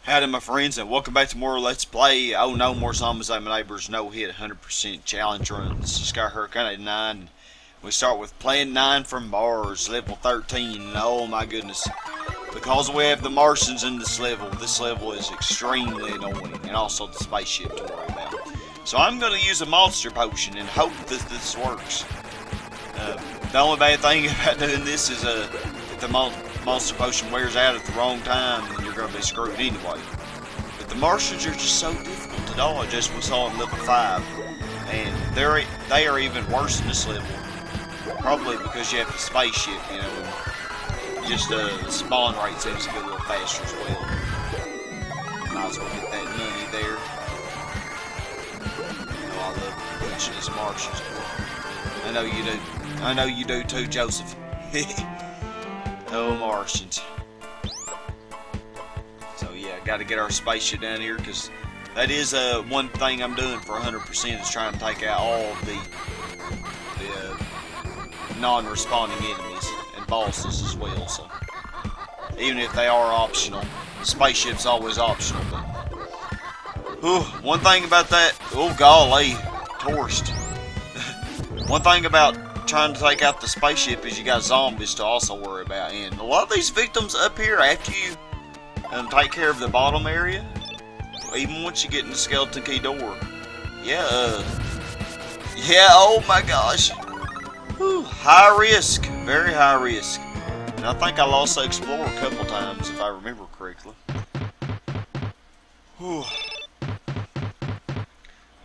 Howdy my friends, and welcome back to more Let's Play Oh No More Zombies Like My Neighbors No Hit 100% Challenge Run. This is Sky Hurricane 89. We start with Plan 9 from Mars, level 13. And oh my goodness, because we have the Martians in this level is extremely annoying, and also the spaceship to worry about. So I'm going to use a monster potion and hope that this works. The only bad thing about doing this is if the monster potion wears out at the wrong time, then you're going to be screwed anyway. But the Martians are just so difficult to dodge, as we saw in level 5. And they are even worse in this level. Probably because you have the spaceship, you know. Just the spawn rate seems to be a little faster as well. Might as well get that money there. Oh, I love punching these Martians. I know you do. I know you do too, Joseph. Oh, Martians. So yeah, got to get our spaceship down here, because that is one thing I'm doing for 100% is trying to take out all the non-responding enemies and bosses as well. So even if they are optional, the spaceship's always optional. But one thing about that, oh golly, torched. One thing about trying to take out the spaceship is you got zombies to also worry about, and a lot of these victims up here, after you take care of the bottom area, even once you get in the skeleton key door, yeah, oh my gosh, high risk, very high risk. And I think I'll also explore a couple times if I remember correctly.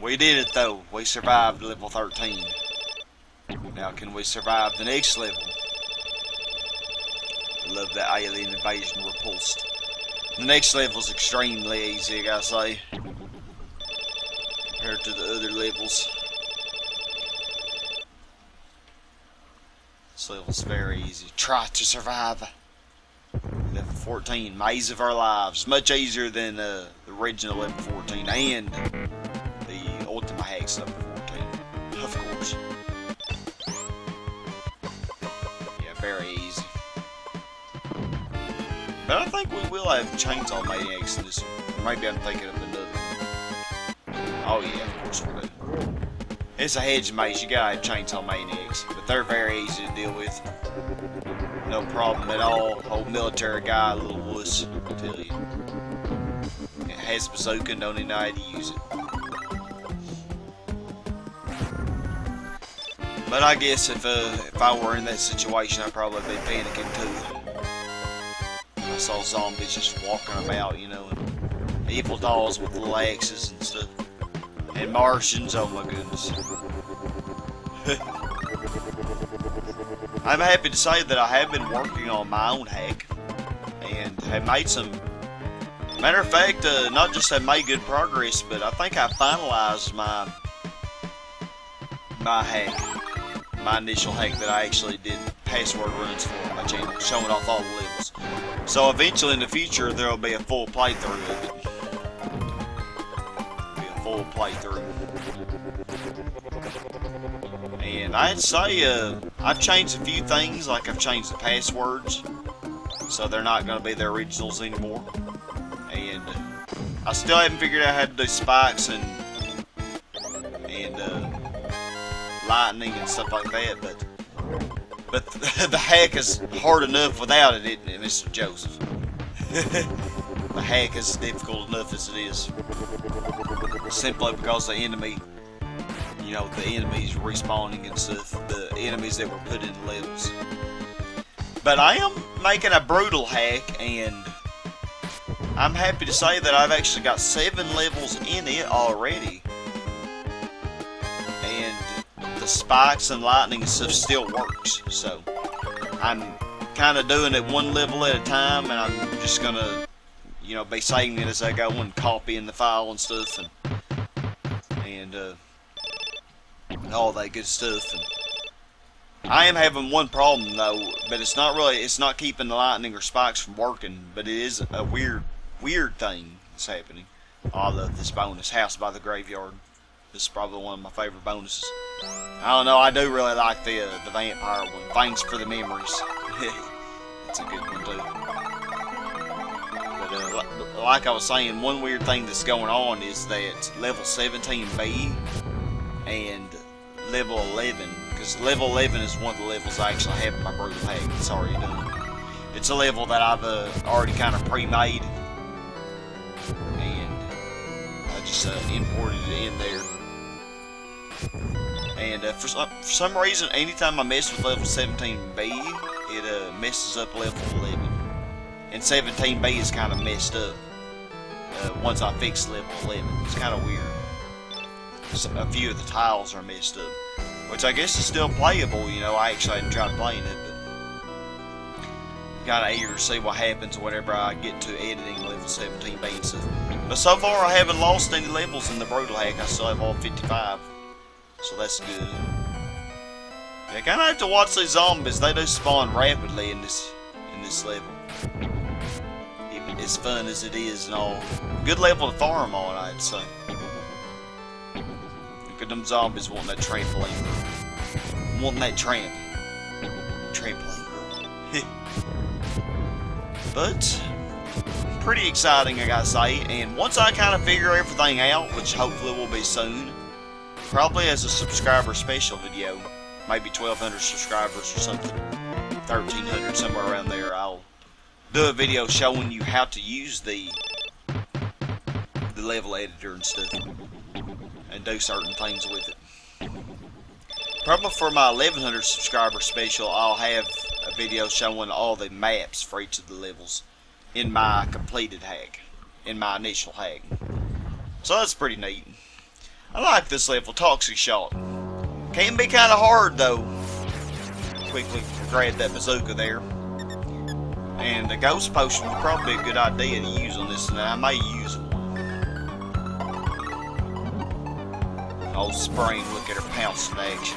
We did it though. We survived level 13. Now, can we survive the next level? I love that alien invasion repulsed. The next level is extremely easy, I gotta say, compared to the other levels. This level's very easy. Try to survive. Level 14, Maze of Our Lives. Much easier than the original level 14 and the Ultimate Hacks level 14, of course. Very easy. But I think we will have chainsaw maniacs in this one. Or maybe I'm thinking of another one. Oh yeah, of course we do. It's a hedge maze, you gotta have chainsaw maniacs. But they're very easy to deal with. No problem at all. Old military guy, a little wuss, I tell you. It has a bazooka and don't even know how to use it. But I guess if I were in that situation, I'd probably be panicking too. I saw zombies just walking about, you know, and evil dolls with little axes and stuff. And Martians, oh my goodness. I'm happy to say that I have been working on my own hack. And have made some... Matter of fact, not just have made good progress, but I think I finalized my hack. My initial hack that I actually did password runs for on my channel, showing off all the levels. So eventually in the future there will be a full playthrough of it. And I'd say I've changed a few things, like I've changed the passwords, so they're not going to be the originals anymore. And I still haven't figured out how to do spikes and lightning and stuff like that, but the hack is hard enough without it, isn't it, Mr. Joseph? The hack is difficult enough as it is, simply because the enemy, you know, the enemies respawning and stuff, the enemies that were put in levels. But I am making a brutal hack, and I'm happy to say that I've actually got 7 levels in it already. And the spikes and lightning and stuff still works, so I'm kind of doing it one level at a time, and I'm just gonna, you know, be saving it as I go and copying the file and stuff, and all that good stuff. And I am having one problem though, but it's not keeping the lightning or spikes from working, but it is a weird thing that's happening. Oh, I love this bonus, House by the Graveyard. This is probably one of my favorite bonuses. I don't know, I do really like the vampire one. Thanks for the memories. It's a good one too. But like I was saying, one weird thing that's going on is that level 17B and level 11, because level 11 is one of the levels I actually have in my brutal hack. It's already done. It's a level that I've already kind of pre-made, and I just imported it in there. And for some reason, anytime I mess with level 17B, it messes up level 11. And 17B is kind of messed up once I fix level 11. It's kind of weird. So a few of the tiles are messed up, which I guess is still playable. You know, I actually hadn't tried playing it, but kind of eager to see what happens whenever I get to editing level 17B and stuff. But so far, I haven't lost any levels in the brutal hack. I still have all 55, so that's good. Yeah, kind of have to watch these zombies. They do spawn rapidly in this level. Even as fun as it is and all, good level to farm on, I'd say. Look at them zombies wanting that trampoline girl. Wanting that trampoline girl. But pretty exciting, I gotta say. And once I kind of figure everything out, which hopefully will be soon, probably as a subscriber special video, maybe 1,200 subscribers or something, 1,300, somewhere around there, I'll do a video showing you how to use the level editor and stuff, and do certain things with it. Probably for my 1,100 subscriber special, I'll have a video showing all the maps for each of the levels in my completed hack, in my initial hack. So that's pretty neat. I like this level, Toxic Shot. Can be kind of hard though. Quickly grab that bazooka there. And the ghost potion would probably be a good idea to use on this, and I may use one. Old Spring, look at her pouncing action.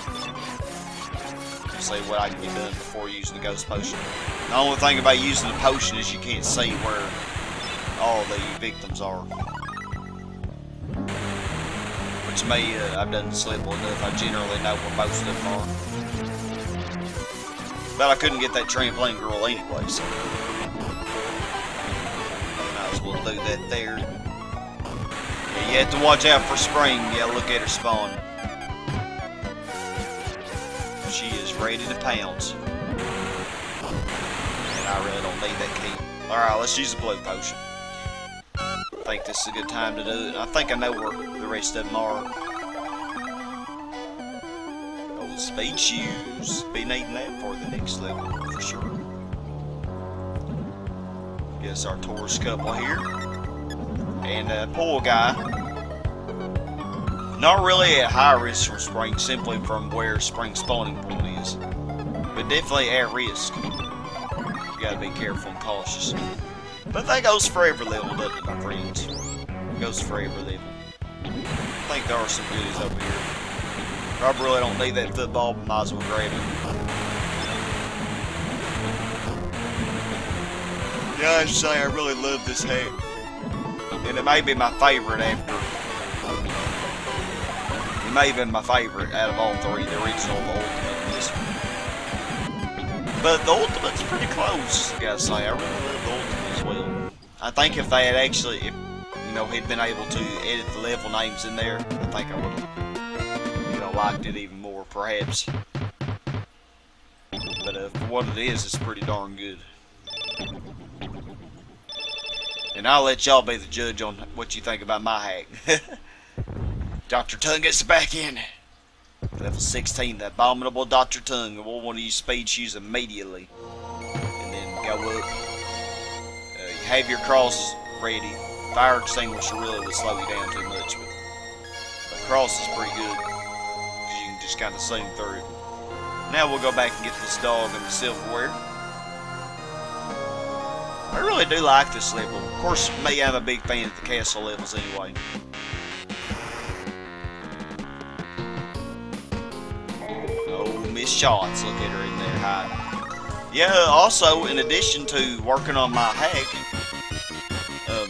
See what I can get done before using the ghost potion. The only thing about using the potion is you can't see where all the victims are. Which me, I've done this level enough, I generally know where most of them are. But I couldn't get that trampoline girl anyway, so might as well do that there. Yeah, you have to watch out for Spring. Yeah, look at her spawn. She is ready to pounce. And I really don't need that key. Alright, let's use the blue potion. I think this is a good time to do it. I think I know where the rest of them are. Oh, speed shoes. Be needing that for the next level, for sure. Guess our Taurus couple here. And poor guy. Not really at high risk from Spring, simply from where Spring's spawning point is. But definitely at risk. You gotta be careful and cautious. But that goes for every level, doesn't it, my friends? It goes for every level. I think there are some goodies over here. Probably really don't need that football, but might as well grab it. Yeah, I should say I really love this hack. And it may be my favorite after. It may have been my favorite out of all three, the original, the ultimate, and this one. But the ultimate's pretty close, I gotta say. I really love the ultimate as well. I think if they had actually, if you know, he'd been able to edit the level names in there, I think I would have, you know, liked it even more, perhaps. But for what it is, it's pretty darn good. And I'll let y'all be the judge on what you think about my hack. Dr. Tongue gets back in. Level 16, the abominable Dr. Tongue. We'll want to use speed shoes immediately. And then go up. You have your cross ready. Fire extinguisher really would slow you down too much. But cross is pretty good. Because you can just kind of zoom through it. Now we'll go back and get this dog and the silverware. I really do like this level. Of course, me, I'm a big fan of the castle levels anyway. Oh, Miss Shots, look at her in there hiding. Yeah, also, in addition to working on my hack,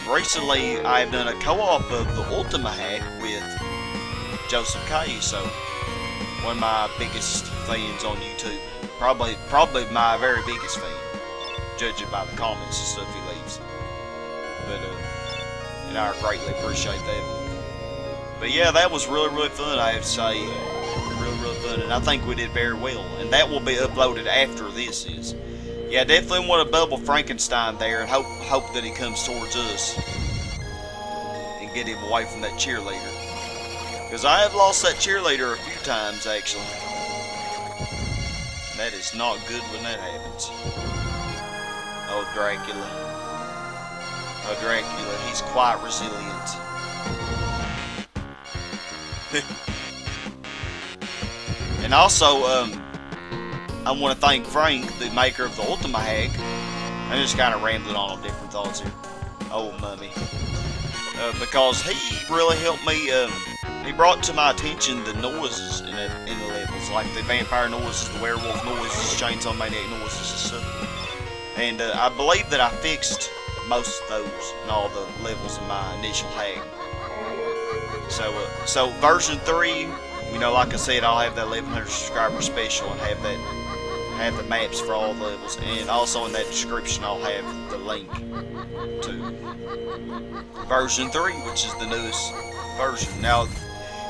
recently I've done a co-op of the Ultima hack with Joseph K. So, one of my biggest fans on YouTube. Probably my very biggest fan. Judging by the comments and stuff he leaves. But and I greatly appreciate that. But yeah, that was really fun, I have to say. Really fun, and I think we did very well. And that will be uploaded after this is. Yeah, definitely want to bubble Frankenstein there and hope that he comes towards us and get him away from that cheerleader. Because I have lost that cheerleader a few times, actually. That is not good when that happens. Oh, Dracula. Oh, Dracula, he's quite resilient. And also, I want to thank Frank, the maker of the Ultima hack. I'm just kind of rambling on different thoughts here. Oh, mummy. Because he really helped me. He brought to my attention the noises in the levels, like the vampire noises, the werewolf noises, chainsaw maniac noises and stuff. And I believe that I fixed most of those in all the levels of my initial hack. So version 3, you know, like I said, I'll have that 1100 subscriber special and have the maps for all the levels, and also in that description I'll have the link to version 3, which is the newest version. Now,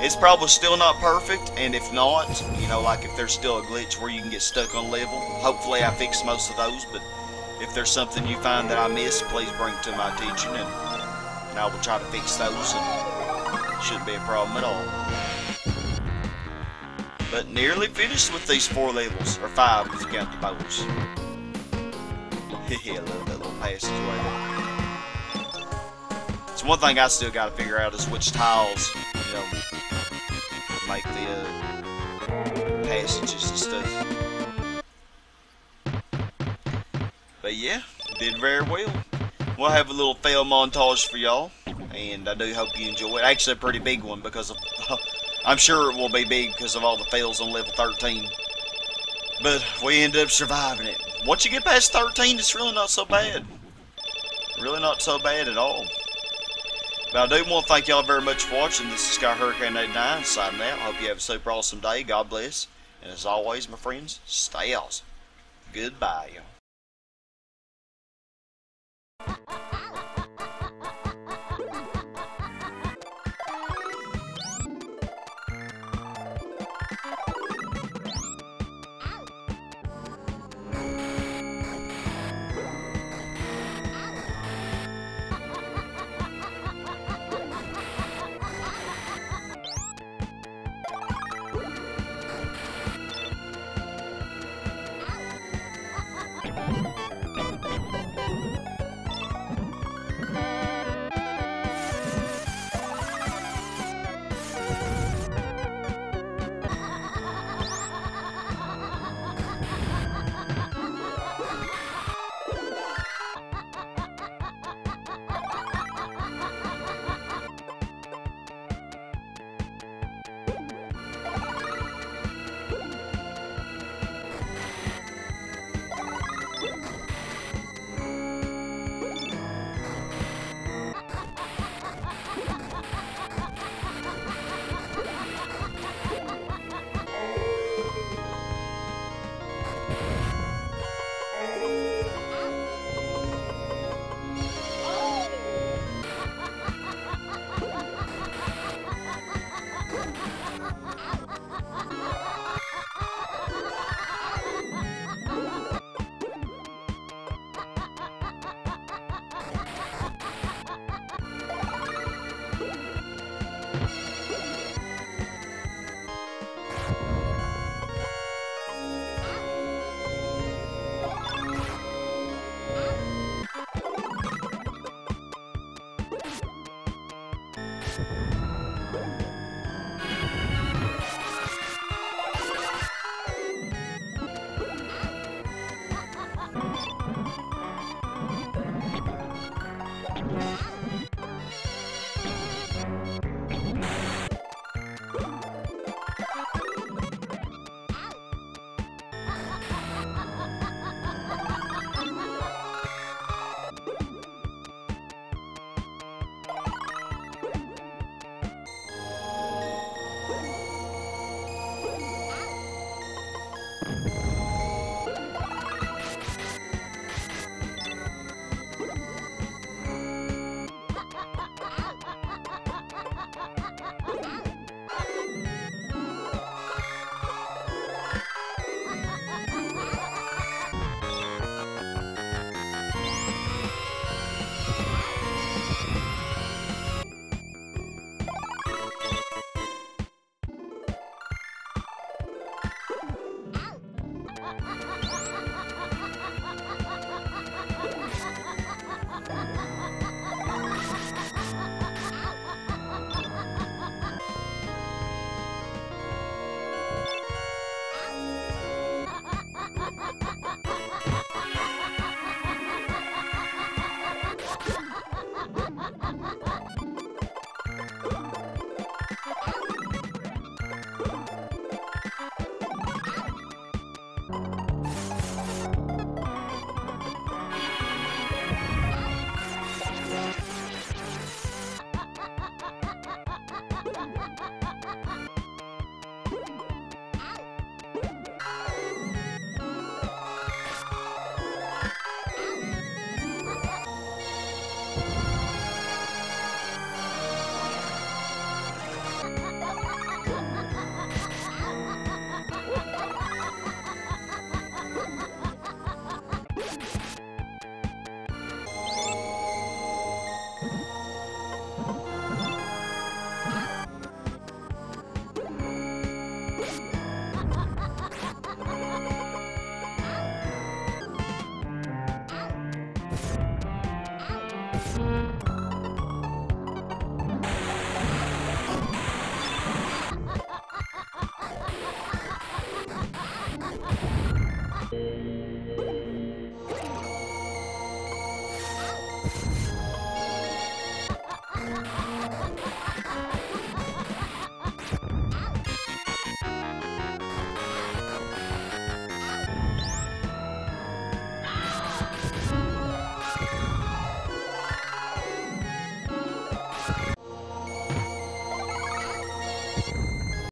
it's probably still not perfect, and if not, you know, like if there's still a glitch where you can get stuck on a level, hopefully I fixed most of those, but if there's something you find that I missed, please bring it to my attention, and I will try to fix those, and shouldn't be a problem at all. But nearly finished with these 4 levels, or 5 if you count the boats. Yeah, I love that little passageway there. So one thing I still got to figure out is which tiles, you know, make the passages and stuff. But yeah, did very well. We'll have a little fail montage for y'all, and I do hope you enjoy it. Actually, a pretty big one because of, I'm sure it will be big because of all the fails on level 13. But we ended up surviving it. Once you get past 13, it's really not so bad. Really not so bad at all. But I do want to thank y'all very much for watching. This is Sky Hurricane 89 signing out. Hope you have a super awesome day. God bless. And as always, my friends, stay awesome. Goodbye, y'all.